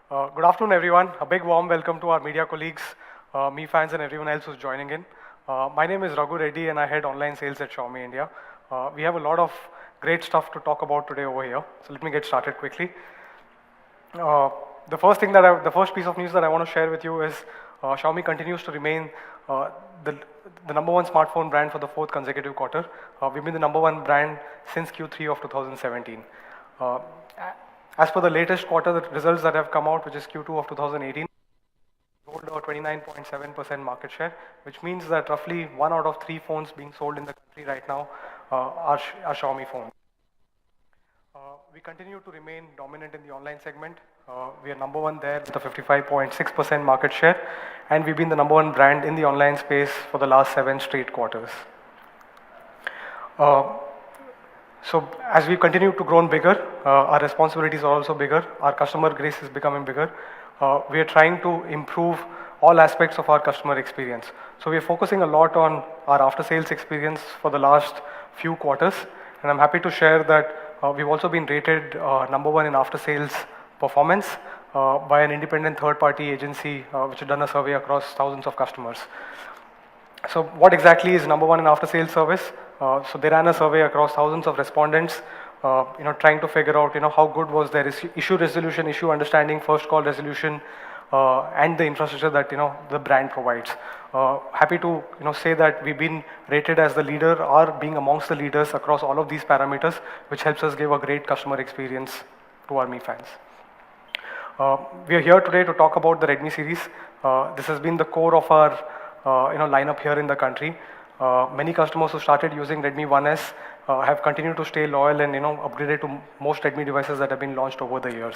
Good afternoon, everyone. A big warm welcome to our media colleagues, Mi fans, and everyone else who's joining in. My name is Raghu Reddy, and I head online sales at Xiaomi India. We have a lot of great stuff to talk about today over here. So let me get started quickly. Uh, the first piece of news that I want to share with you is Xiaomi continues to remain uh, the, the number one smartphone brand for the fourth consecutive quarter. We've been the number one brand since Q3 of 2017. Uh, as per the latest quarter the results that have come out, which is Q2 of 2018, hold a 29.7% market share, which means that roughly 1 out of 3 phones being sold in the country right now are Xiaomi phones. We continue to remain dominant in the online segment. We are number one there with a 55.6% market share, and we've been the number one brand in the online space for the last 7 straight quarters. So as we continue to grow bigger, our responsibilities are also bigger. Our customer base is becoming bigger. We are trying to improve all aspects of our customer experience. So we are focusing a lot on our after-sales experience for the last few quarters, and I'm happy to share that we've also been rated number one in after-sales performance by an independent third-party agency which has done a survey across thousands of customers. So what exactly is number one in after-sales service? So they ran a survey across thousands of respondents, trying to figure out, how good was their issue resolution, issue understanding, first call resolution, and the infrastructure that, the brand provides. Happy to, say that we've been rated as the leader or being amongst the leaders across all of these parameters, which helps us give a great customer experience to our Mi fans. We are here today to talk about the Redmi series. This has been the core of our lineup here in the country. Many customers who started using Redmi 1S have continued to stay loyal and upgraded to most Redmi devices that have been launched over the years.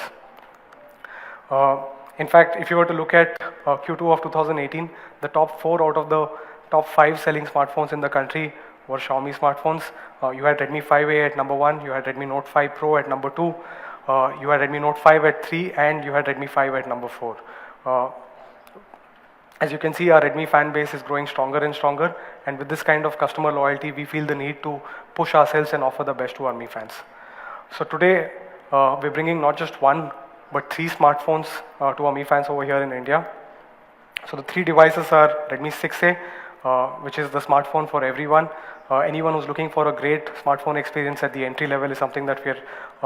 In fact, if you were to look at Q2 of 2018, the top 4 out of the top 5 selling smartphones in the country were Xiaomi smartphones. You had Redmi 5A at number 1, you had Redmi Note 5 Pro at number 2, you had Redmi Note 5 at 3, and you had Redmi 5 at number 4. As you can see, our Redmi fan base is growing stronger and stronger, and with this kind of customer loyalty, we feel the need to push ourselves and offer the best to our Mi fans. So today, we're bringing not just 1, but 3 smartphones to our Mi fans over here in India. So the 3 devices are Redmi 6A, which is the smartphone for everyone. Anyone who's looking for a great smartphone experience at the entry level is something that we're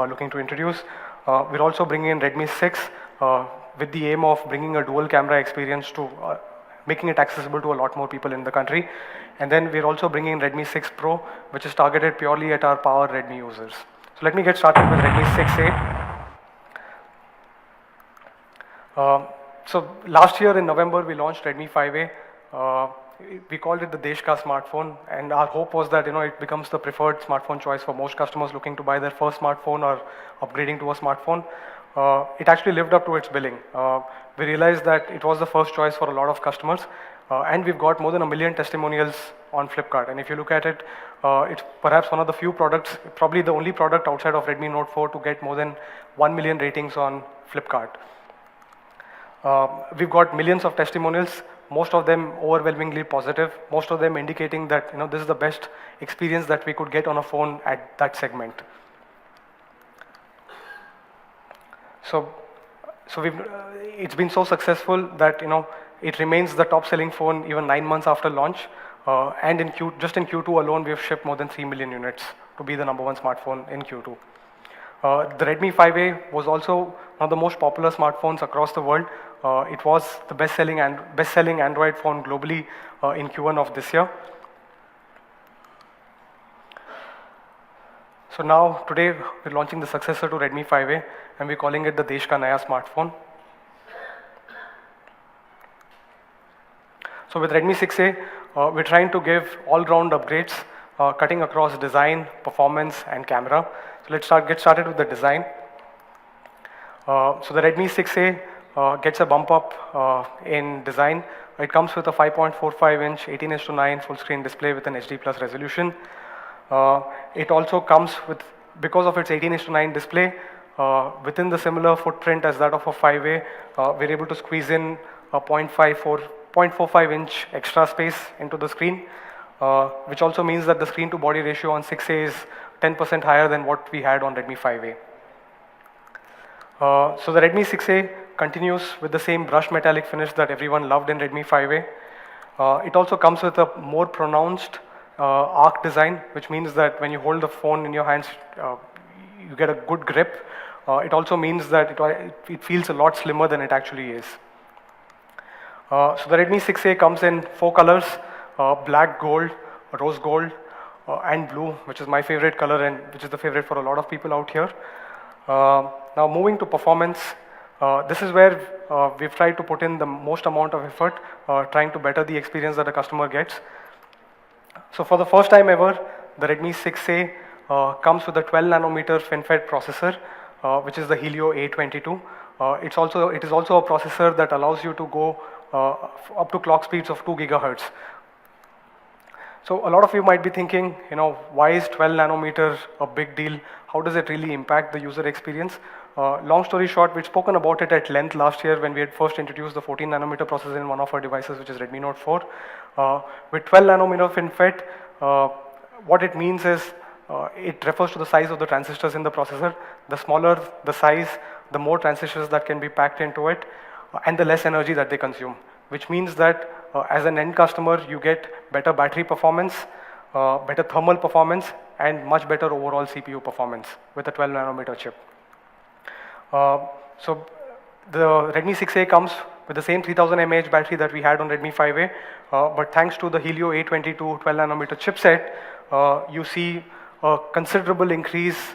looking to introduce. We're also bringing in Redmi 6 with the aim of bringing a dual camera experience to making it accessible to a lot more people in the country. And then we're also bringing in Redmi 6 Pro, which is targeted purely at our power Redmi users. So let me get started with Redmi 6A. So last year in November, we launched Redmi 5A. We called it the Desh ka smartphone, and our hope was that it becomes the preferred smartphone choice for most customers looking to buy their first smartphone or upgrading to a smartphone. It actually lived up to its billing. We realized that it was the first choice for a lot of customers, and we've got more than 1 million testimonials on Flipkart. And if you look at it, it's perhaps one of the few products, probably the only product outside of Redmi Note 4 to get more than 1 million ratings on Flipkart. We've got millions of testimonials, most of them overwhelmingly positive, most of them indicating that this is the best experience that we could get on a phone at that segment. So it's been so successful that it remains the top-selling phone even 9 months after launch. And just in Q2 alone, we have shipped more than 3 million units to be the number one smartphone in Q2. The Redmi 5A was also one of the most popular smartphones across the world. It was the best-selling Android phone globally in Q1 of this year. So now, today, we're launching the successor to Redmi 5A, and we're calling it the Desh ka Naya smartphone. So with Redmi 6A, we're trying to give all-round upgrades, cutting across design, performance, and camera. So let's get started with the design. So the Redmi 6A gets a bump up in design. It comes with a 5.45-inch 18:9 full-screen display with an HD Plus resolution. It also comes with, because of its 18:9 display, within the similar footprint as that of a 5A, we're able to squeeze in a 0.45-inch extra space into the screen, which also means that the screen to body ratio on 6A is 10% higher than what we had on Redmi 5A. So the Redmi 6A continues with the same brushed metallic finish that everyone loved in Redmi 5A. It also comes with a more pronounced arc design, which means that when you hold the phone in your hands, you get a good grip. It also means that it feels a lot slimmer than it actually is. So the Redmi 6A comes in 4 colors, black, gold, rose gold, and blue, which is my favorite color and which is the favorite for a lot of people out here. Now moving to performance, this is where we've tried to put in the most amount of effort, trying to better the experience that the customer gets. So for the first time ever, the Redmi 6A comes with a 12 nanometer FinFET processor, which is the Helio A22. It is also a processor that allows you to go up to clock speeds of 2 gigahertz. So a lot of you might be thinking, why is 12 nanometer a big deal? How does it really impact the user experience? Long story short, we'd spoken about it at length last year when we had first introduced the 14 nanometer processor in one of our devices, which is Redmi Note 4. With 12 nanometer FinFET, what it means is it refers to the size of the transistors in the processor. The smaller the size, the more transistors that can be packed into it, and the less energy that they consume, which means that as an end customer, you get better battery performance, better thermal performance, and much better overall CPU performance with a 12 nanometer chip. So the Redmi 6A comes with the same 3000 mAh battery that we had on Redmi 5A, but thanks to the Helio A22 12 nanometer chipset, you see a considerable increase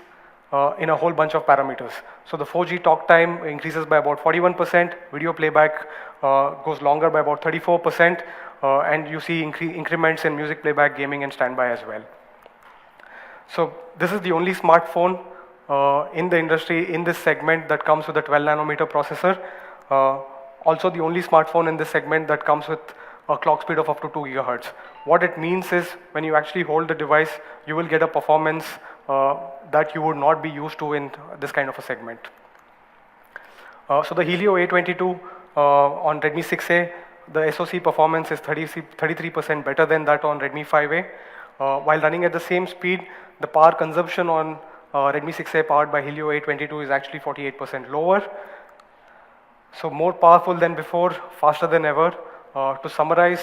in a whole bunch of parameters. So the 4G talk time increases by about 41%, video playback goes longer by about 34%, and you see increments in music playback, gaming, and standby as well. So this is the only smartphone in the industry in this segment that comes with a 12 nanometer processor. Also the only smartphone in this segment that comes with a clock speed of up to 2 gigahertz. What it means is when you actually hold the device, you will get a performance that you would not be used to in this kind of a segment. So the Helio A22 on Redmi 6A, the SoC performance is 33% better than that on Redmi 5A. While running at the same speed, the power consumption on Redmi 6A powered by Helio A22 is actually 48% lower. So more powerful than before, faster than ever. To summarize,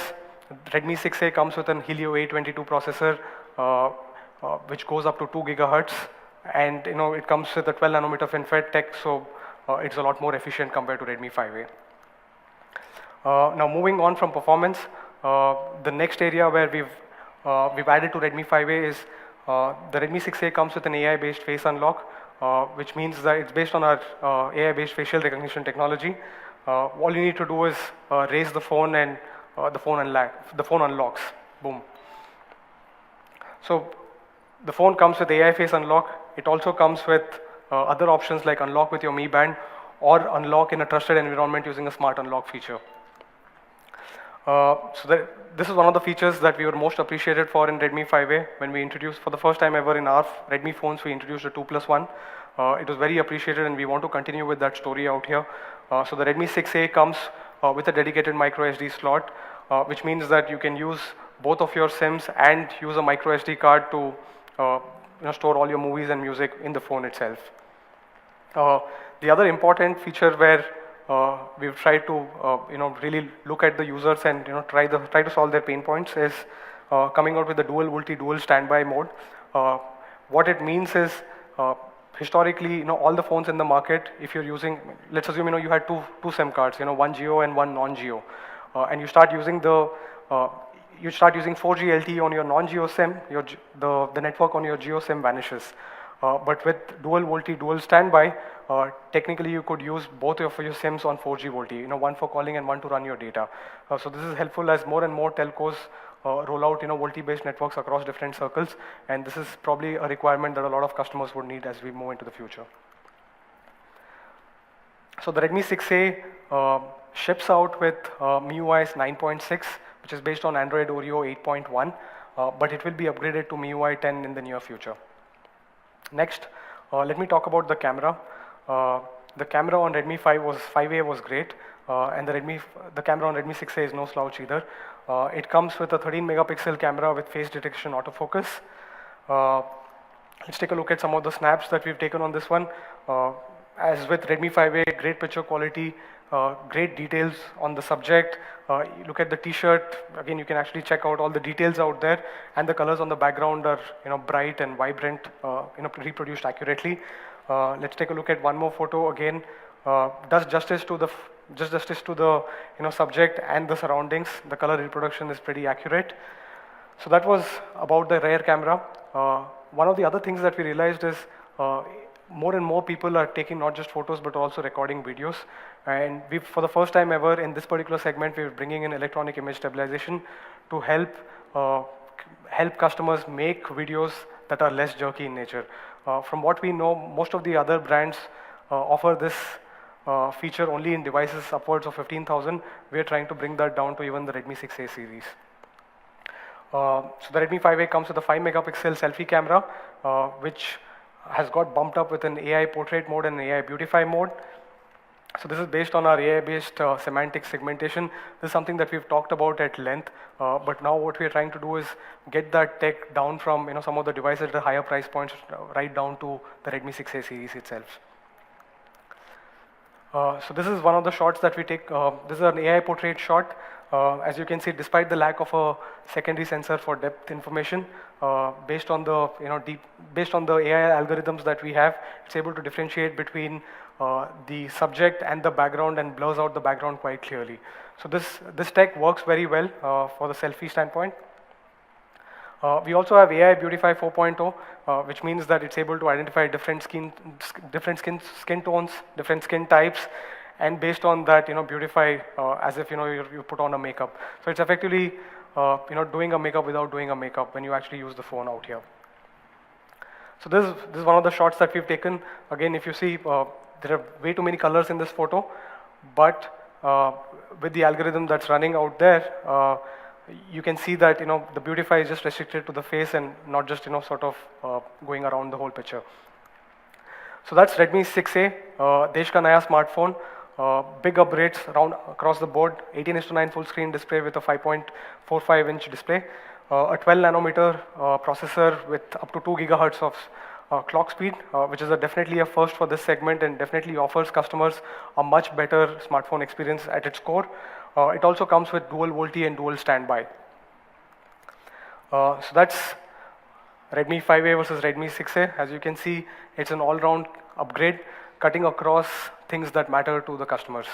Redmi 6A comes with an Helio A22 processor which goes up to 2 gigahertz, and it comes with a 12 nanometer FinFET tech, so it's a lot more efficient compared to Redmi 5A. Now moving on from performance, the next area where we've added to Redmi 5A is the Redmi 6A comes with an AI-based face unlock, which means that it's based on our AI-based facial recognition technology. All you need to do is raise the phone and the phone unlocks. Boom. So the phone comes with AI face unlock. It also comes with other options like unlock with your Mi Band or unlock in a trusted environment using a smart unlock feature. This is one of the features that we were most appreciated for in Redmi 5A when we introduced, for the first time ever in our Redmi phones, we introduced a 2+1. It was very appreciated and we want to continue with that story out here. So the Redmi 6A comes with a dedicated micro SD slot, which means that you can use both of your SIMs and use a micro SD card to store all your movies and music in the phone itself. The other important feature where we've tried to really look at the users and try to solve their pain points is coming out with the dual VoLTE dual standby mode. What it means is historically, all the phones in the market, if you're using, let's assume you had two SIM cards, one Geo and one non-Geo, and you start using 4G LTE on your non-Geo SIM, the network on your Geo SIM vanishes. But with dual VoLTE dual standby, technically you could use both of your SIMs on 4G VoLTE, one for calling and one to run your data. So this is helpful as more and more telcos roll out VoLTE-based networks across different circles, and this is probably a requirement that a lot of customers would need as we move into the future. So the Redmi 6A ships out with MIUI 9.6, which is based on Android Oreo 8.1, but it will be upgraded to MIUI 10 in the near future. Next, let me talk about the camera. The camera on Redmi 5A was great, and the camera on Redmi 6A is no slouch either. It comes with a 13 megapixel camera with face detection autofocus. Let's take a look at some of the snaps that we've taken on this one. as with Redmi 5A, great picture quality, great details on the subject. You look at the T-shirt, again you can actually check out all the details out there, and the colors on the background are bright and vibrant, reproduced accurately. Let's take a look at one more photo again. Does justice to the subject and the surroundings. The color reproduction is pretty accurate. So that was about the rear camera. One of the other things that we realized is more and more people are taking not just photos but also recording videos. And for the first time ever in this particular segment, we're bringing in electronic image stabilization to help customers make videos that are less jerky in nature. From what we know, most of the other brands offer this feature only in devices upwards of 15,000. We're trying to bring that down to even the Redmi 6A series. So the Redmi 5A comes with a 5 megapixel selfie camera, which has got bumped up with an AI portrait mode and an AI beautify mode. So this is based on our AI-based semantic segmentation. This is something that we've talked about at length, but now what we're trying to do is get that tech down from some of the devices at the higher price points right down to the Redmi 6A series itself. So this is one of the shots that we take. This is an AI portrait shot. As you can see, despite the lack of a secondary sensor for depth information, based on the based on the AI algorithms that we have, it's able to differentiate between the subject and the background and blurs out the background quite clearly. So this tech works very well for the selfie standpoint. We also have AI Beautify 4.0, which means that it's able to identify different skin tones, different skin types, and based on that, beautify as if you put on a makeup. So it's effectively doing a makeup without doing a makeup when you actually use the phone out here. So this is one of the shots that we've taken. Again, if you see, there are way too many colors in this photo, but with the algorithm that's running out there, you can see that the beautify is just restricted to the face and not just sort of going around the whole picture. So that's Redmi 6A, Desh ka naya smartphone. Big upgrades across the board. 18:9 full screen display with a 5.45-inch display. A 12 nanometer processor with up to 2 gigahertz of clock speed, which is definitely a first for this segment and definitely offers customers a much better smartphone experience at its core. It also comes with dual VoLTE and dual standby. So that's Redmi 5A versus Redmi 6A. As you can see, it's an all-round upgrade, cutting across things that matter to the customers.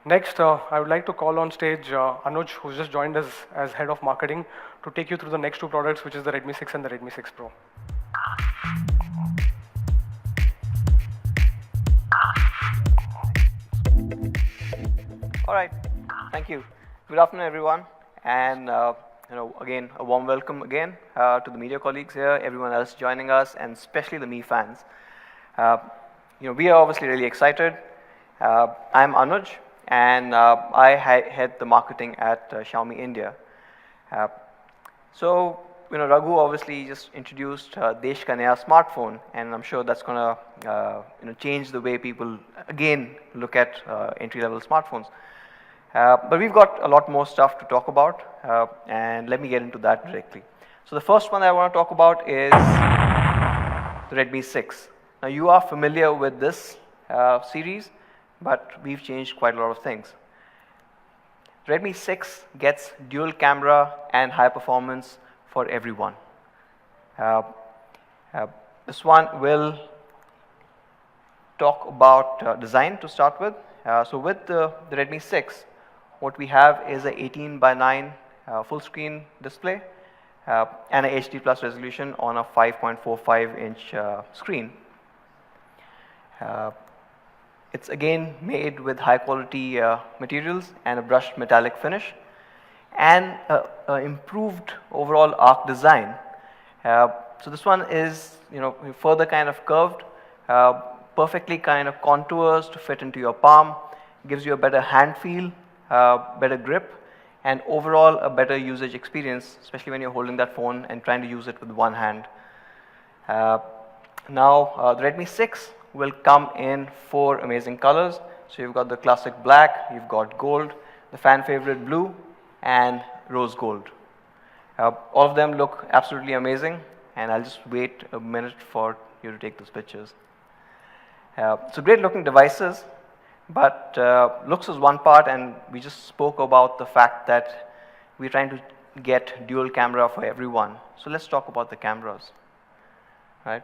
Next, I would like to call on stage Anuj, who's just joined us as head of marketing, to take you through the next two products, which is the Redmi 6 and the Redmi 6 Pro. All right, thank you. Good afternoon, everyone, and again, a warm welcome again to the media colleagues here, everyone else joining us, and especially the Mi fans. We are obviously really excited. I'm Anuj, and I head the marketing at Xiaomi India. So, Raghu obviously just introduced Desh ka naya smartphone, and I'm sure that's going to change the way people again look at entry-level smartphones. But we've got a lot more stuff to talk about, and let me get into that directly. So the first one I want to talk about is the Redmi 6. Now you are familiar with this series, but we've changed quite a lot of things. Redmi 6 gets dual camera and high performance for everyone. This one will talk about design to start with. So with the Redmi 6, what we have is a 18:9 full screen display and a HD plus resolution on a 5.45-inch screen. It's again made with high quality materials and a brushed metallic finish and improved overall arc design. So this one is further kind of curved, perfectly kind of contours to fit into your palm, gives you a better hand feel, better grip, and overall a better usage experience, especially when you're holding that phone and trying to use it with one hand. Now the Redmi 6 will come in 4 amazing colors. So you've got the classic black, you've got gold, the fan favorite blue, and rose gold. All of them look absolutely amazing, and I'll just wait a minute for you to take those pictures. So great looking devices, but looks is one part, and we just spoke about the fact that we're trying to get dual camera for everyone. So let's talk about the cameras, right?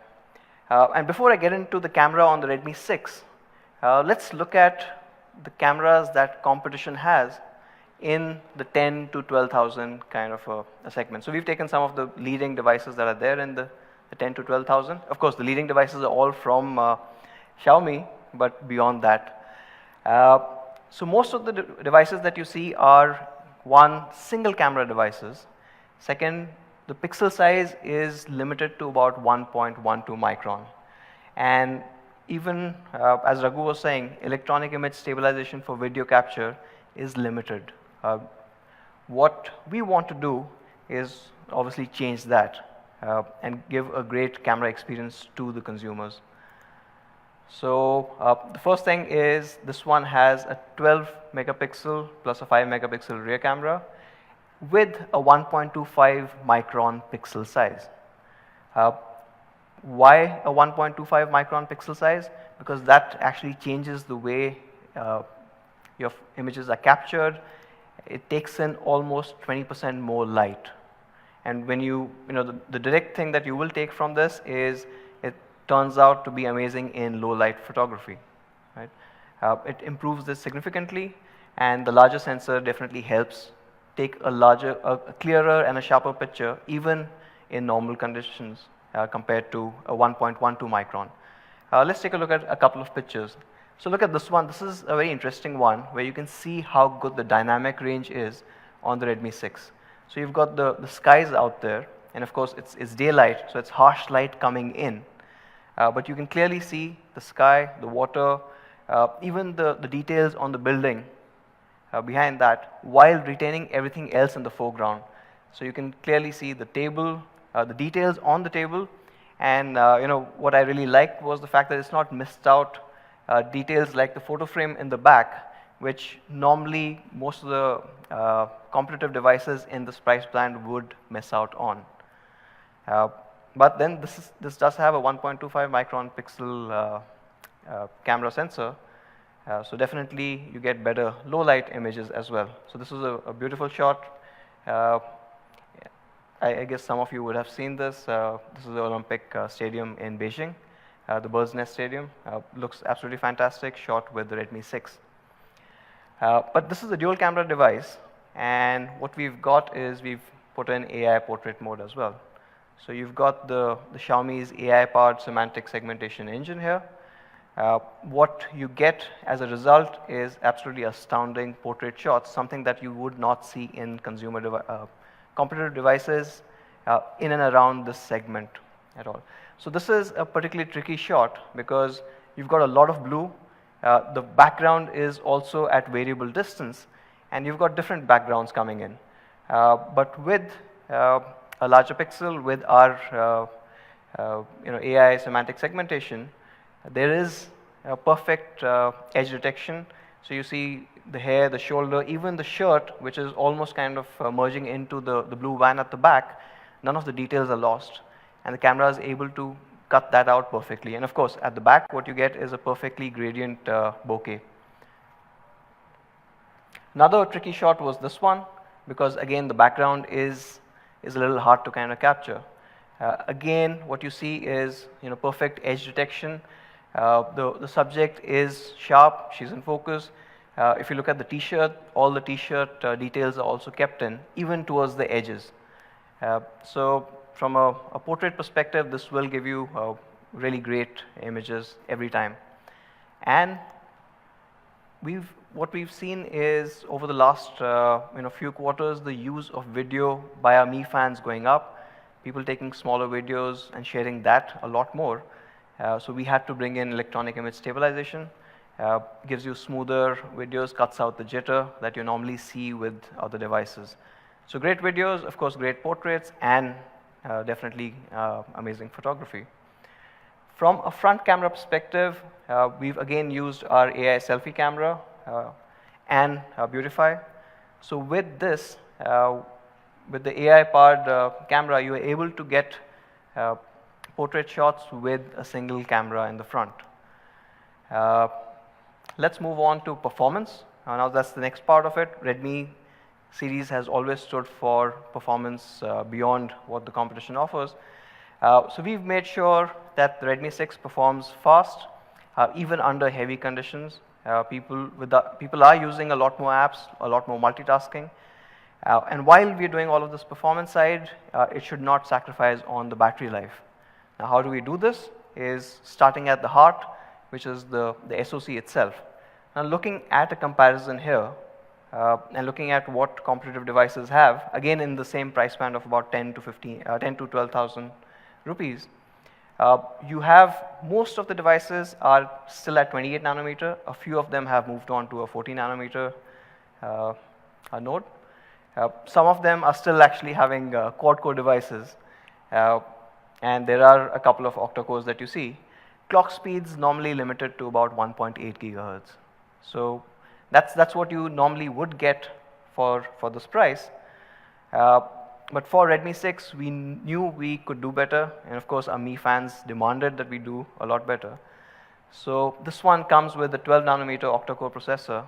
And before I get into the camera on the Redmi 6, let's look at the cameras that competition has in the 10 to 12,000 kind of a segment. So we've taken some of the leading devices that are there in the 10 to 12,000. Of course, the leading devices are all from Xiaomi, but beyond that. So most of the devices that you see are one, single camera devices. Second, the pixel size is limited to about 1.12 micron. And even as Raghu was saying, electronic image stabilization for video capture is limited. What we want to do is obviously change that and give a great camera experience to the consumers. So the first thing is this one has a 12 megapixel plus a 5 megapixel rear camera with a 1.25 micron pixel size. Why a 1.25 micron pixel size? Because that actually changes the way your images are captured. It takes in almost 20% more light. And when the direct thing that you will take from this is it turns out to be amazing in low light photography, right? It improves this significantly, and the larger sensor definitely helps take a clearer and a sharper picture even in normal conditions compared to a 1.12 micron. Let's take a look at a couple of pictures. So look at this one. This is a very interesting one where you can see how good the dynamic range is on the Redmi 6. So you've got the skies out there, and of course it's daylight, so it's harsh light coming in. But you can clearly see the sky, the water, even the details on the building behind that, while retaining everything else in the foreground. So you can clearly see the table, the details on the table, and what I really liked was the fact that it's not missed out details like the photo frame in the back, which normally most of the competitive devices in this price band would miss out on. But then this does have a 1.25 micron pixel camera sensor, so definitely you get better low light images as well. So this is a beautiful shot. I guess some of you would have seen this. This is the Olympic Stadium in Beijing, the Bird's Nest Stadium. Looks absolutely fantastic, shot with the Redmi 6. But this is a dual camera device, and what we've got is we've put in AI portrait mode as well. So you've got the Xiaomi's AI-powered semantic segmentation engine here. What you get as a result is absolutely astounding portrait shots, something that you would not see in competitive devices in and around this segment at all. So this is a particularly tricky shot because you've got a lot of blue. The background is also at variable distance, and you've got different backgrounds coming in. But with a larger pixel, with our AI semantic segmentation, there is a perfect edge detection. So you see the hair, the shoulder, even the shirt, which is almost kind of merging into the blue van at the back. None of the details are lost, and the camera is able to cut that out perfectly. And of course, at the back, what you get is a perfectly gradient bokeh. Another tricky shot was this one, because again, the background is a little hard to kind of capture. Again, what you see is perfect edge detection. The subject is sharp, she's in focus. If you look at the t-shirt, all the t-shirt details are also kept in, even towards the edges. So from a portrait perspective, this will give you really great images every time. And what we've seen is over the last few quarters, the use of video by our Mi fans going up, people taking smaller videos and sharing that a lot more. So we had to bring in electronic image stabilization. Gives you smoother videos, cuts out the jitter that you normally see with other devices. So great videos, of course, great portraits, and definitely amazing photography. From a front camera perspective, we've again used our AI selfie camera and Beautify. So with this, with the AI-powered camera, you are able to get uh, portrait shots with a single camera in the front. Let's move on to performance. Now that's the next part of it. Redmi series has always stood for performance beyond what the competition offers. So we've made sure that the Redmi 6 performs fast, even under heavy conditions. People are using a lot more apps, a lot more multitasking. And while we're doing all of this performance side, it should not sacrifice on the battery life. Now, how do we do this? Is starting at the heart, which is the SoC itself. Now, looking at a comparison here, and looking at what competitive devices have, again in the same price band of about 10 to 12,000 rupees, you have most of the devices are still at 28 nanometer. A few of them have moved on to a 14 nanometer node. Some of them are still actually having quad-core devices, and there are a couple of octa-cores that you see. Clock speeds normally limited to about 1.8 gigahertz. So that's what you normally would get for this price. But for Redmi 6, we knew we could do better, and of course our Mi fans demanded that we do a lot better. So this one comes with a 12 nanometer octa-core processor,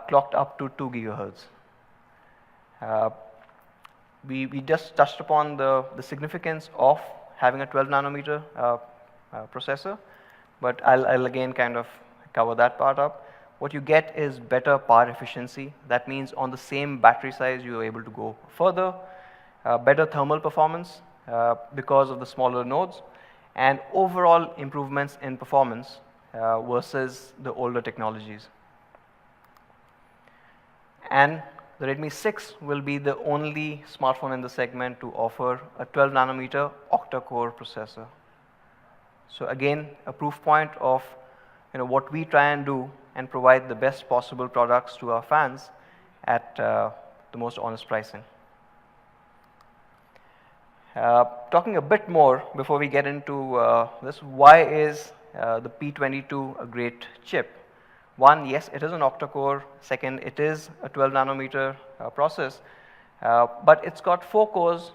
clocked up to 2 gigahertz. We just touched upon the significance of having a 12 nanometer processor, but I'll again kind of cover that part up. What you get is better power efficiency. That means on the same battery size, you are able to go further, better thermal performance because of the smaller nodes, and overall improvements in performance versus the older technologies. And the Redmi 6 will be the only smartphone in the segment to offer a 12 nanometer octa-core processor. So again, a proof point of what we try and do and provide the best possible products to our fans at the most honest pricing. Talking a bit more before we get into this, why is the P22 a great chip? One, yes, it is an octa-core. Second, it is a 12 nanometer process, but it's got 4 cores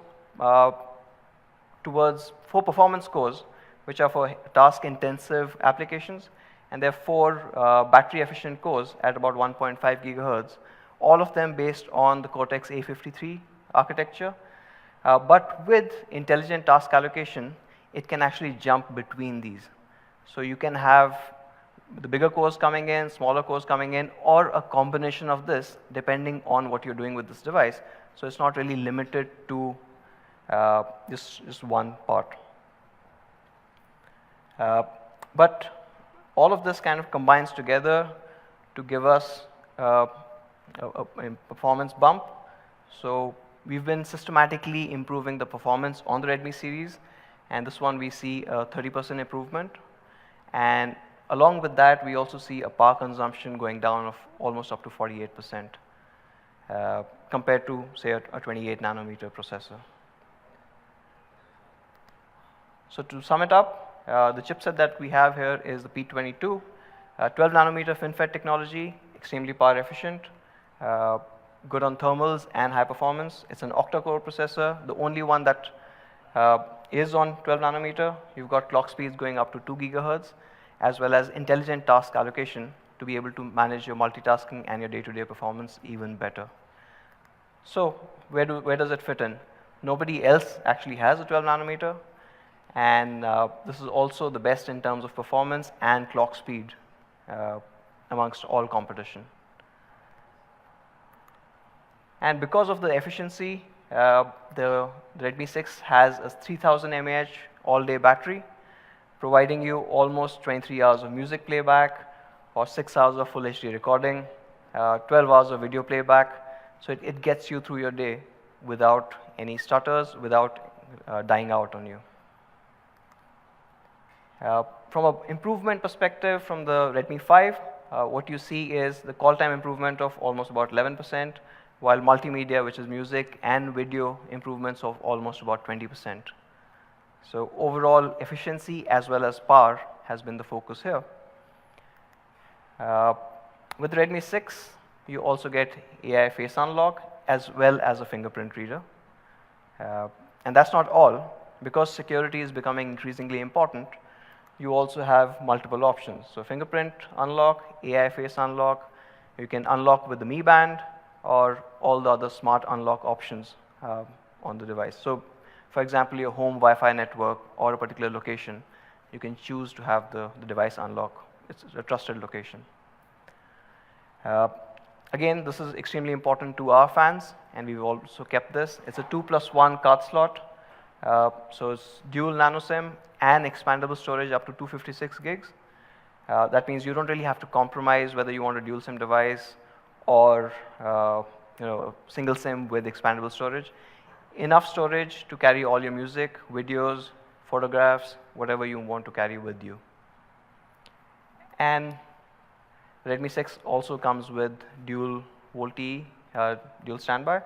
four performance cores, which are for task-intensive applications, and there are 4 battery-efficient cores at about 1.5 gigahertz, all of them based on the Cortex A53 architecture. But with intelligent task allocation, it can actually jump between these. So you can have the bigger cores coming in, smaller cores coming in, or a combination of this depending on what you're doing with this device. So it's not really limited to just one part. But all of this kind of combines together to give us a performance bump. So we've been systematically improving the performance on the Redmi series, and this one we see a 30% improvement. And along with that, we also see a power consumption going down of almost up to 48% compared to, say, a 28 nanometer processor. So to sum it up, the chipset that we have here is the P22, 12 nanometer FinFET technology, extremely power efficient, good on thermals and high performance. It's an octa-core processor, the only one that is on 12 nanometer. You've got clock speeds going up to 2 gigahertz, as well as intelligent task allocation to be able to manage your multitasking and your day-to-day performance even better. So where does it fit in? Nobody else actually has a 12 nanometer, and this is also the best in terms of performance and clock speed amongst all competition. And because of the efficiency, the Redmi 6 has a 3000 mAh all-day battery, providing you almost 23 hours of music playback or 6 hours of full HD recording, 12 hours of video playback. So it gets you through your day without any stutters, without dying out on you. From an improvement perspective from the Redmi 5, what you see is the call time improvement of almost about 11%, while multimedia, which is music and video, improvements of almost about 20%. So overall efficiency as well as power has been the focus here. With Redmi 6, you also get AI face unlock as well as a fingerprint reader. And that's not all. Because security is becoming increasingly important, you also have multiple options. So fingerprint unlock, AI face unlock, you can unlock with the Mi Band, or all the other smart unlock options on the device. So for example, your home Wi-Fi network or a particular location, you can choose to have the device unlock. It's a trusted location. Again, this is extremely important to our fans, and we've also kept this. It's a 2+1 card slot. So it's dual nano SIM and expandable storage up to 256 gigs. That means you don't really have to compromise whether you want a dual SIM device or single SIM with expandable storage. Enough storage to carry all your music, videos, photographs, whatever you want to carry with you. And Redmi 6 also comes with dual VoLTE, dual standby.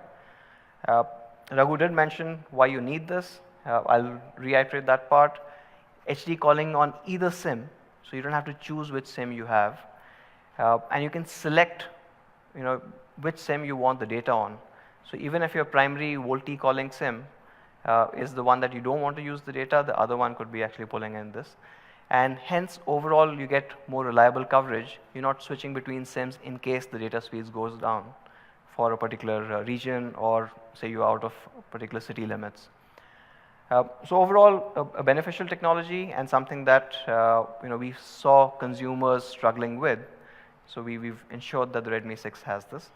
Raghu did mention why you need this. I'll reiterate that part. HD calling on either SIM, so you don't have to choose which SIM you have. And you can select which SIM you want the data on. So even if your primary VoLTE calling SIM is the one that you don't want to use the data, the other one could be actually pulling in this. And hence, overall, you get more reliable coverage. You're not switching between SIMs in case the data speeds goes down for a particular region, or say you're out of particular city limits. So overall, a beneficial technology and something that we saw consumers struggling with. So we've ensured that the Redmi 6 has this.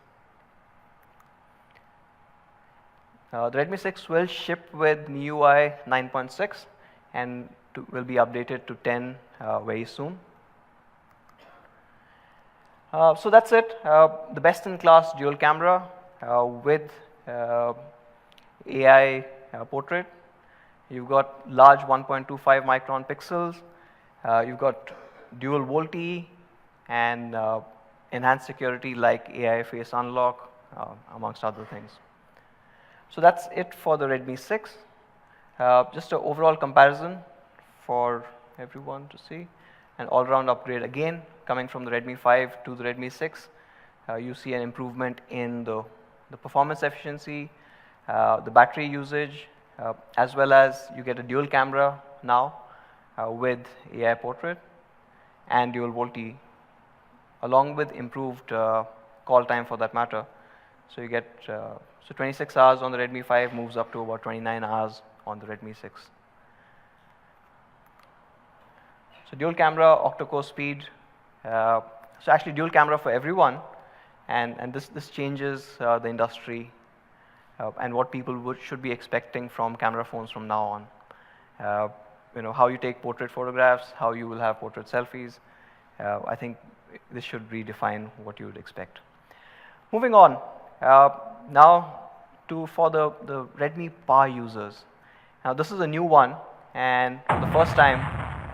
The Redmi 6 will ship with MIUI 9.6 and will be updated to 10 very soon. So that's it. The best-in-class dual camera with AI portrait. You've got large 1.25 micron pixels. You've got dual VoLTE and enhanced security like AI face unlock, amongst other things. So that's it for the Redmi 6. Just an overall comparison for everyone to see. An all-round upgrade again coming from the Redmi 5 to the Redmi 6. You see an improvement in the performance efficiency, the battery usage, as well as you get a dual camera now with AI portrait and dual VoLTE, along with improved call time for that matter. So you get 26 hours on the Redmi 5 moves up to about 29 hours on the Redmi 6. So dual camera, octa-core speed. So actually dual camera for everyone, and this changes the industry and what people should be expecting from camera phones from now on. How you take portrait photographs, how you will have portrait selfies. I think this should redefine what you would expect. Moving on, now for the Redmi power users. Now this is a new one, and for the first time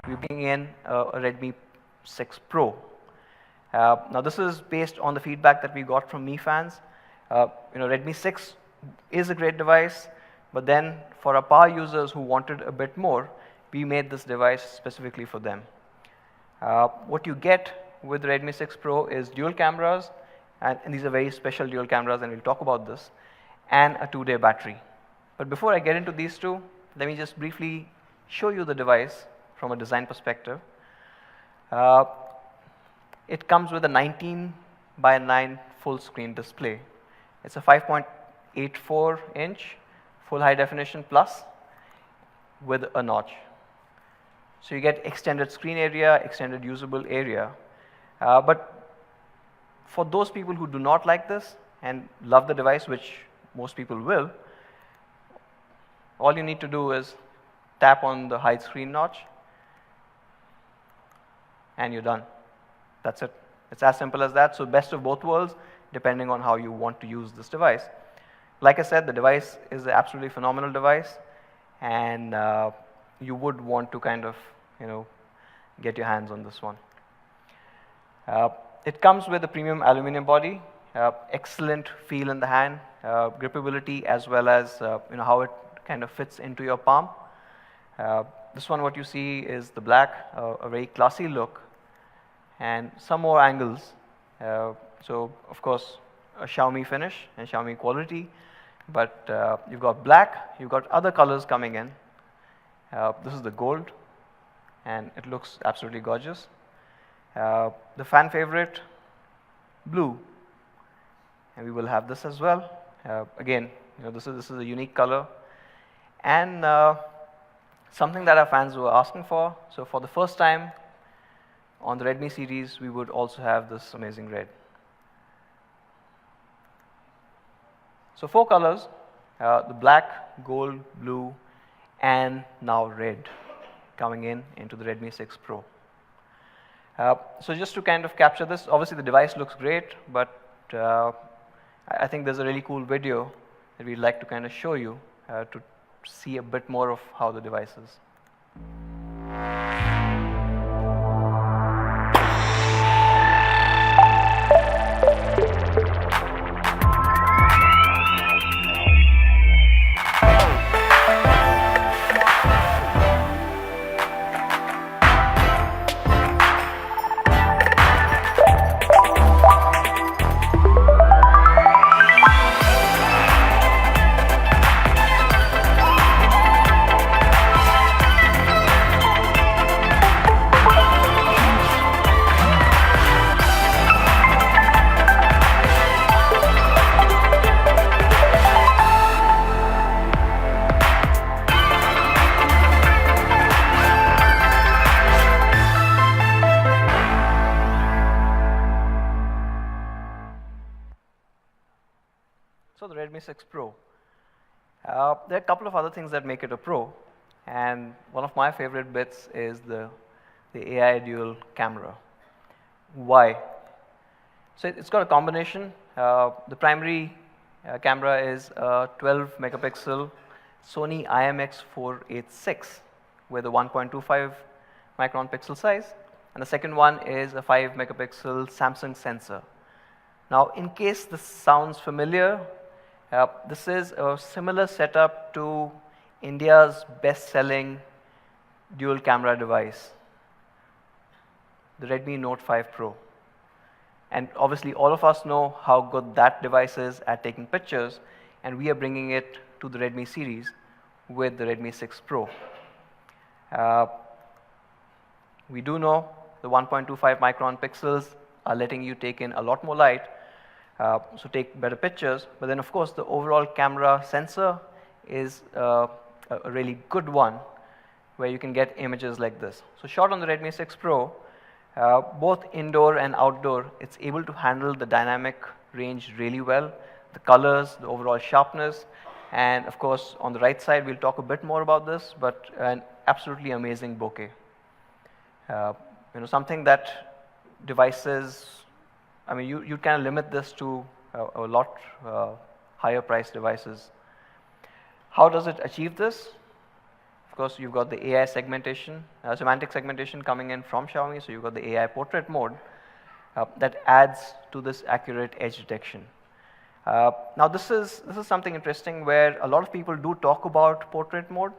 we bring in a Redmi 6 Pro. Now this is based on the feedback that we got from Mi fans. Redmi 6 is a great device, but then for our power users who wanted a bit more, we made this device specifically for them. What you get with Redmi 6 Pro is dual cameras, and these are very special dual cameras, and we'll talk about this, and a 2-day battery. But before I get into these two, let me just briefly show you the device from a design perspective. It comes with a 19:9 full screen display. It's a 5.84 inch full high definition plus with a notch. So you get extended screen area, extended usable area. But for those people who do not like this and love the device, which most people will, all you need to do is tap on the hide screen notch and you're done. That's it. It's as simple as that. So best of both worlds, depending on how you want to use this device. Like I said, the device is an absolutely phenomenal device, and you would want to kind of, get your hands on this one. It comes with a premium aluminum body, excellent feel in the hand, grippability, as well as how it kind of fits into your palm. This one, what you see is the black, a very classy look, and some more angles. So of course, a Xiaomi finish and Xiaomi quality, but you've got black, you've got other colors coming in. This is the gold, and it looks absolutely gorgeous. The fan favorite, blue, and we will have this as well. Again, this is a unique color, and something that our fans were asking for. So for the first time on the Redmi series, we would also have this amazing red. So 4 colors, the black, gold, blue, and now red coming into the Redmi 6 Pro. So just to kind of capture this, obviously the device looks great, but I think there's a really cool video that we'd like to kind of show you to see a bit more of how the device is. So the Redmi 6 Pro. There are a couple of other things that make it a Pro, and one of my favorite bits is the AI dual camera. Why? So it's got a combination. The primary camera is a 12 megapixel Sony IMX486 with a 1.25 micron pixel size, and the second one is a 5 megapixel Samsung sensor. Now, in case this sounds familiar, this is a similar setup to India's best-selling dual camera device, the Redmi Note 5 Pro. And obviously all of us know how good that device is at taking pictures, and we are bringing it to the Redmi series with the Redmi 6 Pro. We do know the 1.25 micron pixels are letting you take in a lot more light, so take better pictures, but then of course the overall camera sensor is a really good one where you can get images like this. So shot on the Redmi 6 Pro, both indoor and outdoor, it's able to handle the dynamic range really well, the colors, the overall sharpness, and of course on the right side we'll talk a bit more about this, but an absolutely amazing bokeh. Something that devices, I mean, you kind of limit this to a lot higher priced devices. How does it achieve this? Of course, you've got the AI segmentation, semantic segmentation coming in from Xiaomi, so you've got the AI portrait mode that adds to this accurate edge detection. Now, this is something interesting where a lot of people do talk about portrait mode,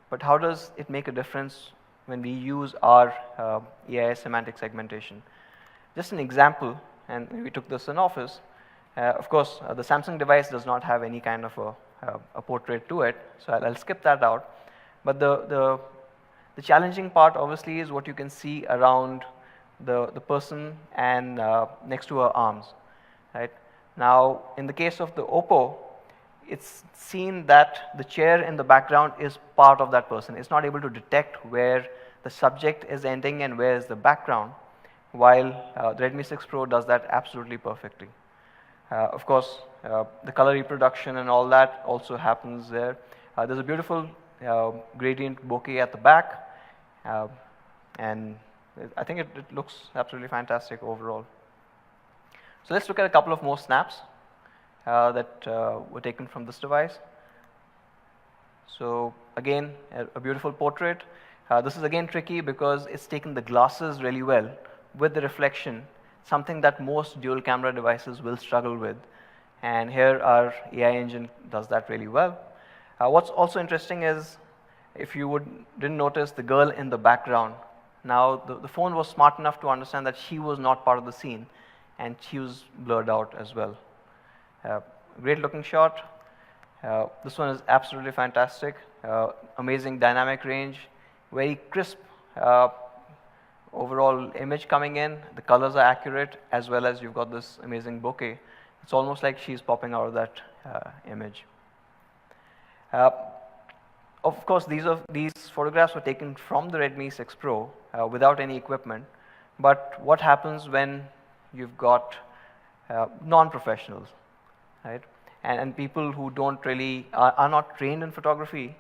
but how does it make a difference when we use our AI semantic segmentation? Just an example, and we took this in office. Of course, the Samsung device does not have any kind of a portrait to it, so I'll skip that out. But the challenging part obviously is what you can see around the person and next to her arms, right? Now, in the case of the Oppo, it's seen that the chair in the background is part of that person. It's not able to detect where the subject is ending and where is the background, while the Redmi 6 Pro does that absolutely perfectly. Of course, the color reproduction and all that also happens there. There's a beautiful gradient bokeh at the back, and I think it looks absolutely fantastic overall. So let's look at a couple of more snaps that were taken from this device. So again, a beautiful portrait. This is again tricky because it's taken the glasses really well with the reflection, something that most dual camera devices will struggle with. And here our AI engine does that really well. What's also interesting is, if you didn't notice, the girl in the background. Now the phone was smart enough to understand that she was not part of the scene, and she was blurred out as well. Great looking shot. This one is absolutely fantastic. Amazing dynamic range, very crisp overall image coming in. The colors are accurate, as well as you've got this amazing bokeh. It's almost like she's popping out of that image. Of course, these photographs were taken from the Redmi 6 Pro without any equipment. But what happens when you've got non-professionals, right? And people who don't really are not trained in photography,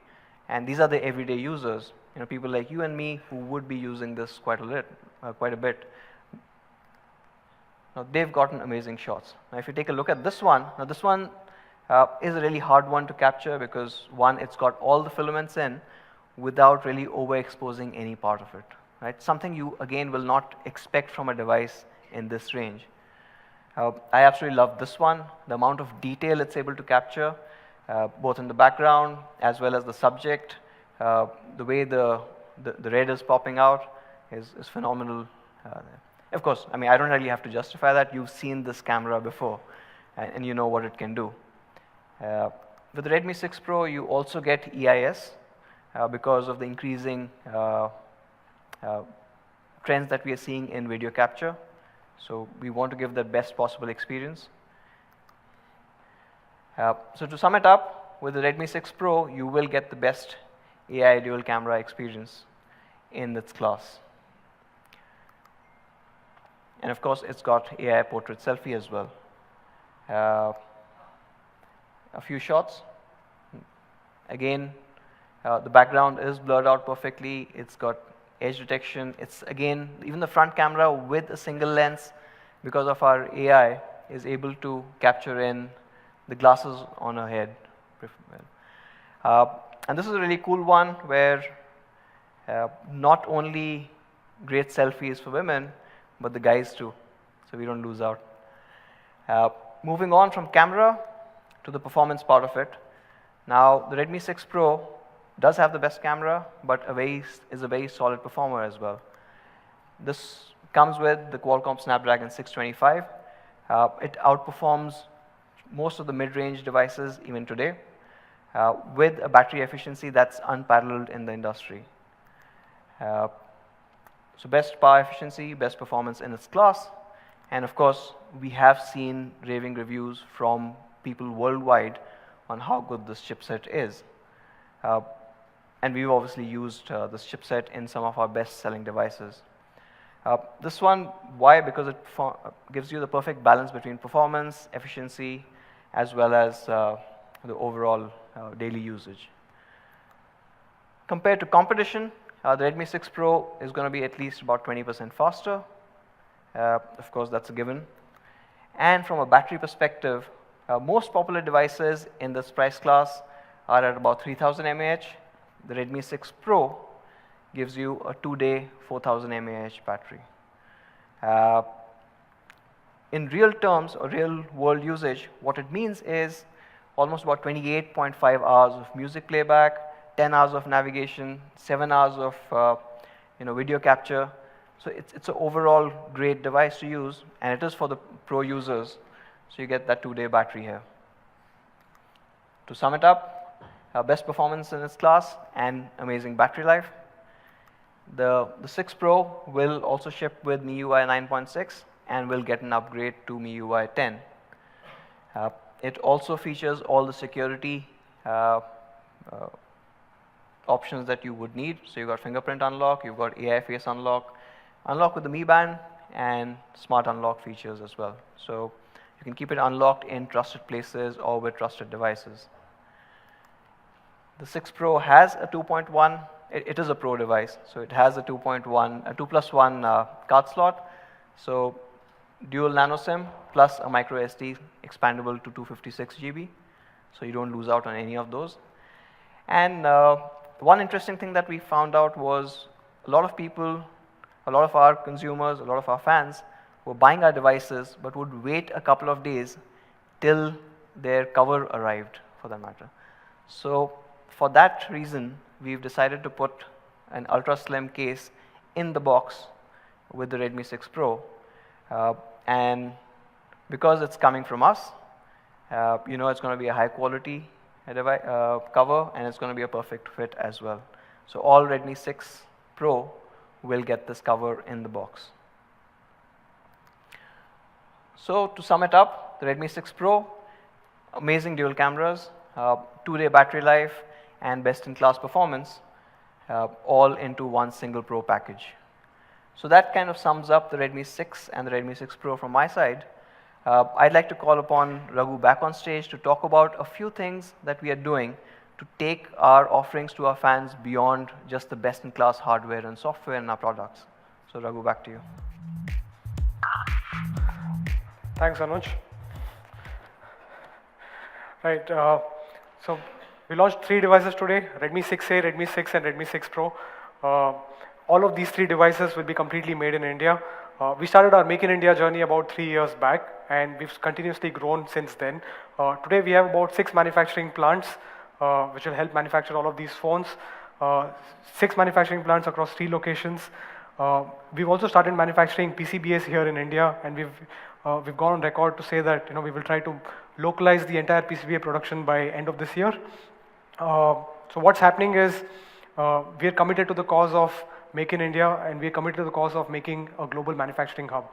and these are the everyday users. You know, people like you and me who would be using this quite a bit. Now they've gotten amazing shots. Now if you take a look at this one, now this one is a really hard one to capture because one, it's got all the filaments in without really overexposing any part of it, right? Something you again will not expect from a device in this range. I absolutely love this one, the amount of detail it's able to capture, both in the background as well as the subject. The way the red is popping out is phenomenal. Of course, I mean, I don't really have to justify that. You've seen this camera before, and you know what it can do. With the Redmi 6 Pro, you also get EIS because of the increasing trends that we are seeing in video capture. So we want to give the best possible experience. So to sum it up, with the Redmi 6 Pro, you will get the best AI dual camera experience in its class. And of course, it's got AI portrait selfie as well. A few shots. Again, the background is blurred out perfectly. It's got edge detection. It's again, even the front camera with a single lens, because of our AI, is able to capture in the glasses on her head. And this is a really cool one where not only great selfies for women, but the guys too, so we don't lose out. Moving on from camera to the performance part of it. Now, the Redmi 6 Pro does have the best camera, but is a very solid performer as well. This comes with the Qualcomm Snapdragon 625. It outperforms most of the mid-range devices even today, with a battery efficiency that's unparalleled in the industry. So best power efficiency, best performance in its class, and of course, we have seen raving reviews from people worldwide on how good this chipset is. And we've obviously used this chipset in some of our best-selling devices. This one, why? Because it gives you the perfect balance between performance, efficiency, as well as the overall daily usage. Compared to competition, the Redmi 6 Pro is going to be at least about 20% faster. Of course, that's a given. And from a battery perspective, most popular devices in this price class are at about 3000 mAh. The Redmi 6 Pro gives you a 2-day 4000 mAh battery. In real terms or real world usage, what it means is almost about 28.5 hours of music playback, 10 hours of navigation, 7 hours of video capture. So it's an overall great device to use, and it is for the pro users. So you get that 2-day battery here. To sum it up, best performance in its class and amazing battery life. The 6 Pro will also ship with MIUI 9.6 and will get an upgrade to MIUI 10. It also features all the security options that you would need. So you've got fingerprint unlock, you've got AI face unlock, unlock with the Mi Band, and smart unlock features as well. So you can keep it unlocked in trusted places or with trusted devices. The 6 Pro has a 2.1, it is a Pro device, so it has a 2.1, a 2+1 card slot. So dual nano SIM plus a micro SD expandable to 256 GB. So you don't lose out on any of those. And one interesting thing that we found out was a lot of people, a lot of our consumers, a lot of our fans were buying our devices but would wait a couple of days till their cover arrived, for that matter. So for that reason, we've decided to put an ultra slim case in the box with the Redmi 6 Pro. And because it's coming from us, You know it's going to be a high quality cover, and it's going to be a perfect fit as well. So all Redmi 6 Pro will get this cover in the box. So to sum it up, the Redmi 6 Pro, amazing dual cameras, 2-day battery life, and best-in-class performance, all into one single Pro package. So that kind of sums up the Redmi 6 and the Redmi 6 Pro from my side. I'd like to call upon Raghu back on stage to talk about a few things that we are doing to take our offerings to our fans beyond just the best-in-class hardware and software in our products. So Raghu, back to you. Thanks, Anuj. Right, so we launched 3 devices today, Redmi 6A, Redmi 6 and Redmi 6 Pro. All of these 3 devices will be completely made in India. We started our Make in India journey about 3 years back, and we've continuously grown since then. Today we have about 6 manufacturing plants, which will help manufacture all of these phones. 6 manufacturing plants across 3 locations. We've also started manufacturing PCBAs here in India, and we've gone on record to say that we will try to localize the entire PCBA production by end of this year. So what's happening is we are committed to the cause of Make in India, and we are committed to the cause of making a global manufacturing hub.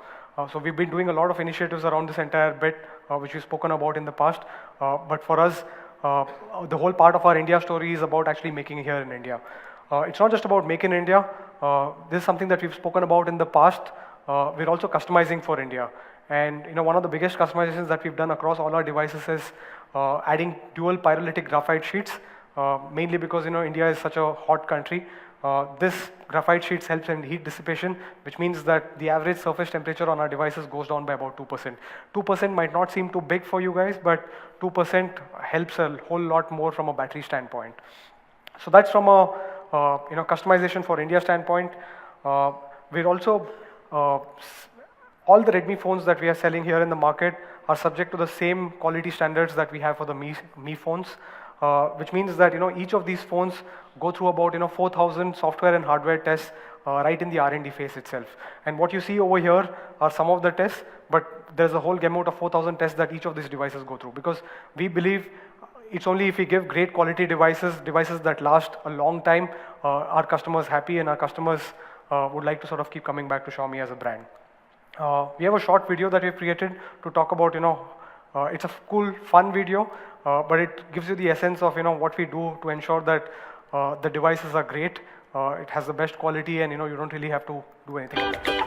So we've been doing a lot of initiatives around this entire bit, which we've spoken about in the past. But for us, the whole part of our India story is about actually making it here in India. It's not just about Make in India. This is something that we've spoken about in the past. We're also customizing for India. And one of the biggest customizations that we've done across all our devices is adding dual pyrolytic graphite sheets, mainly because India is such a hot country. This graphite sheets helps in heat dissipation, which means that the average surface temperature on our devices goes down by about 2%. 2% might not seem too big for you guys, but 2% helps a whole lot more from a battery standpoint. So that's from a customization for India standpoint. We're also all the Redmi phones that we are selling here in the market are subject to the same quality standards that we have for the Mi phones, which means that each of these phones go through about 4,000 software and hardware tests right in the R&D phase itself. And what you see over here are some of the tests, but there's a whole gamut of 4,000 tests that each of these devices go through, because we believe it's only if we give great quality devices that last a long time, our customers happy, and our customers would like to sort of keep coming back to Xiaomi as a brand. We have a short video that we've created to talk about, it's a cool, fun video, but it gives you the essence of, what we do to ensure that the devices are great, it has the best quality, and, you don't really have to do anything with it.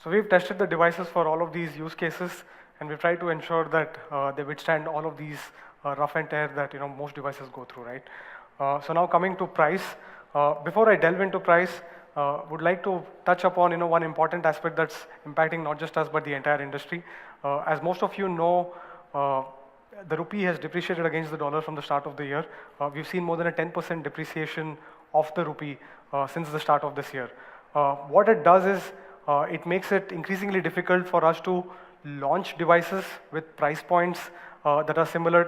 So we've tested the devices for all of these use cases, and we've tried to ensure that they withstand all of these rough and tear that most devices go through, right? So now coming to price, before I delve into price, would like to touch upon one important aspect that's impacting not just us but the entire industry. As most of you know, the rupee has depreciated against the dollar from the start of the year. We've seen more than a 10% depreciation of the rupee since the start of this year. What it does is it makes it increasingly difficult for us to launch devices with price points that are similar,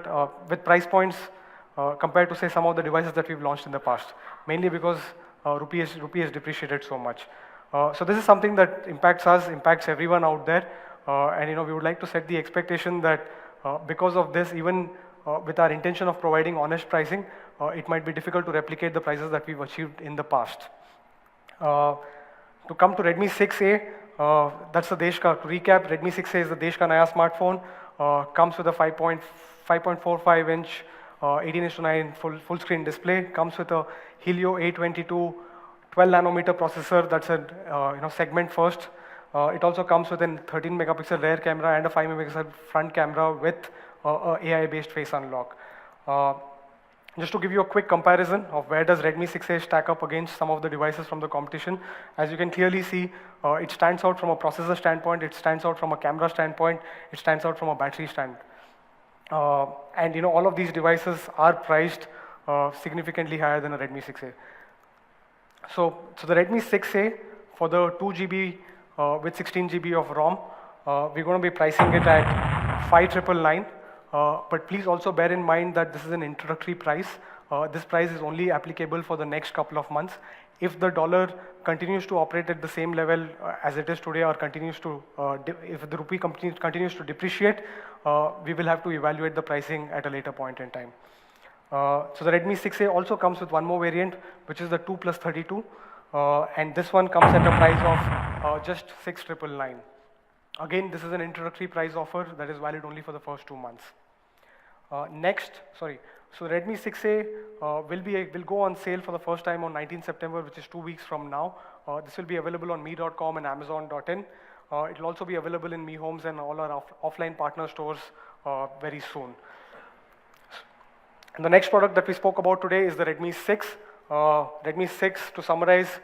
compared to say some of the devices that we've launched in the past, mainly because rupee has depreciated so much. So this is something that impacts us, impacts everyone out there, and we would like to set the expectation that because of this, even with our intention of providing honest pricing, it might be difficult to replicate the prices that we've achieved in the past. To come to Redmi 6A, that's the Desh ka, to recap, Redmi 6A is the Desh ka naya smartphone, comes with a 5.45 inch 18:9 full screen display, comes with a Helio A22 12 nanometer processor, that's a segment first. It also comes with a 13 megapixel rear camera and a 5 megapixel front camera with AI-based face unlock. Just to give you a quick comparison of where does Redmi 6A stack up against some of the devices from the competition, as you can clearly see, it stands out from a processor standpoint, it stands out from a camera standpoint, it stands out from a battery stand. And you know, all of these devices are priced significantly higher than a Redmi 6A. So the Redmi 6A for the 2 GB with 16 GB of ROM, we're going to be pricing it at 5,999. But please also bear in mind that this is an introductory price. This price is only applicable for the next couple of months. If the dollar continues to operate at the same level as it is today, or continues to, if the rupee continues to depreciate, we will have to evaluate the pricing at a later point in time. So the Redmi 6A also comes with one more variant, which is the 2 plus 32, and this one comes at a price of just 6,999. Again, this is an introductory price offer that is valid only for the first 2 months. So Redmi 6A will go on sale for the first time on 19 September, which is 2 weeks from now. This will be available on me.com and amazon.in. It will also be available in Mi Homes and all our offline partner stores very soon. And the next product that we spoke about today is the Redmi 6. Redmi 6, to summarize,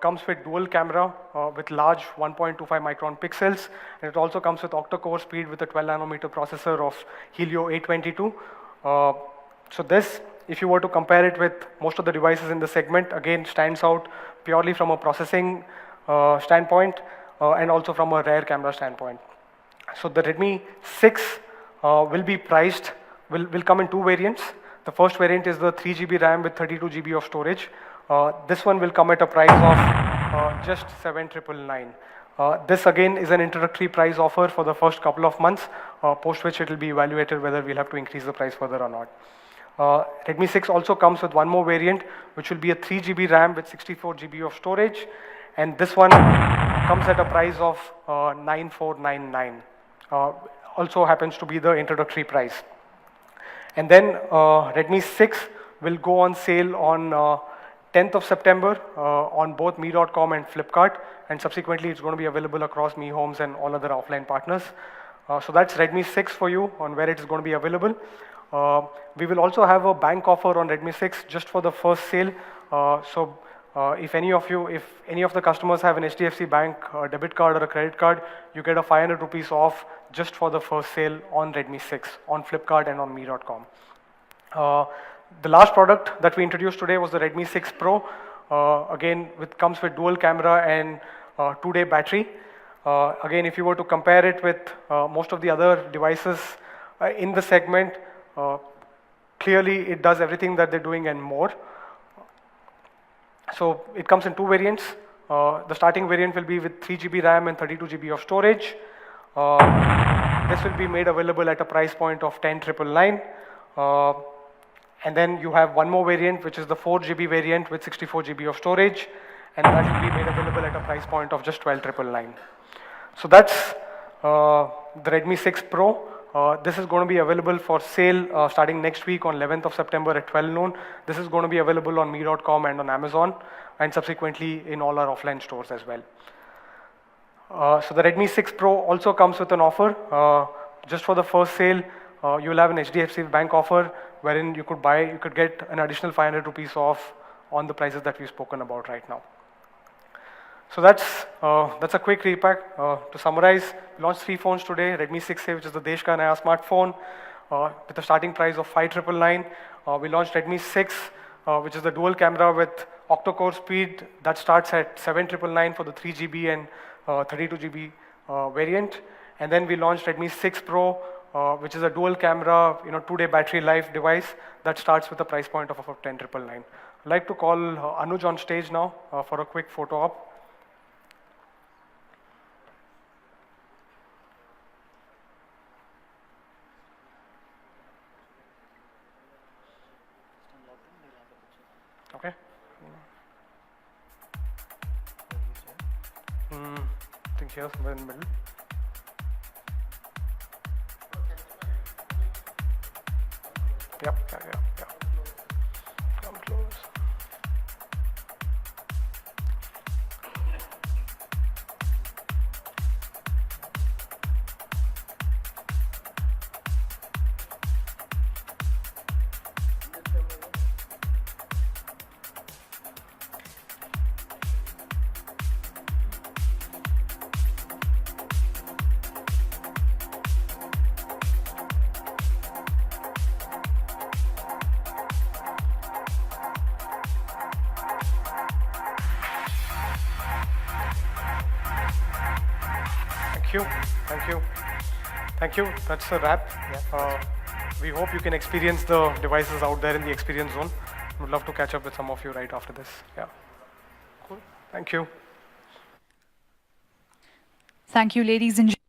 comes with dual camera with large 1.25 micron pixels, and it also comes with octa-core speed with a 12 nanometer processor of Helio A22. So this, if you were to compare it with most of the devices in the segment, again stands out purely from a processing standpoint and also from a rear camera standpoint. So the Redmi 6 will be priced, will come in 2 variants. The first variant is the 3 GB RAM with 32 GB of storage. This one will come at a price of just 7,999. This again is an introductory price offer for the first couple of months, post which it will be evaluated whether we'll have to increase the price further or not. Redmi 6 also comes with one more variant, which will be a 3 GB RAM with 64 GB of storage, and this one comes at a price of 9,499. Also happens to be the introductory price. And then Redmi 6 will go on sale on 10th of September on both me.com and Flipkart, and subsequently it's going to be available across Mi Homes and all other offline partners. So that's Redmi 6 for you on where it is going to be available. We will also have a bank offer on Redmi 6 just for the first sale. If any of the customers have an HDFC Bank debit card or a credit card, you get a 500 rupees off just for the first sale on Redmi 6 on Flipkart and on me.com. The last product that we introduced today was the Redmi 6 Pro. Again, comes with dual camera and 2-day battery. Again, if you were to compare it with most of the other devices in the segment, clearly it does everything that they're doing and more. So it comes in 2 variants. The starting variant will be with 3 GB RAM and 32 GB of storage. This will be made available at a price point of 10,999. And then you have one more variant, which is the 4 GB variant with 64 GB of storage, and that will be made available at a price point of just 12,999. So that's the Redmi 6 Pro. This is going to be available for sale starting next week on 11th of September at 12 noon. This is going to be available on me.com and on Amazon, and subsequently in all our offline stores as well. So the Redmi 6 Pro also comes with an offer. Just for the first sale, you will have an HDFC Bank offer wherein you could get an additional 500 rupees off on the prices that we've spoken about right now. So that's a quick repack. To summarize, we launched 3 phones today. Redmi 6A, which is the Desh ka naya smartphone, with a starting price of 5,999. We launched Redmi 6, which is the dual camera with octa-core speed that starts at 7,999 for the 3 GB and 32 GB variant. And then we launched Redmi 6 Pro, which is a dual camera, 2-day battery life device that starts with a price point of about 10,999. I'd like to call Anuj on stage now for a quick photo op. Okay. I think here somewhere in the middle. Yep, yeah. Come close. you. Thank you. Thank you. That's a wrap. We hope you can experience the devices out there in the experience zone. Would love to catch up with some of you right after this. Yeah. Cool. Thank you. Thank you, ladies and gentlemen.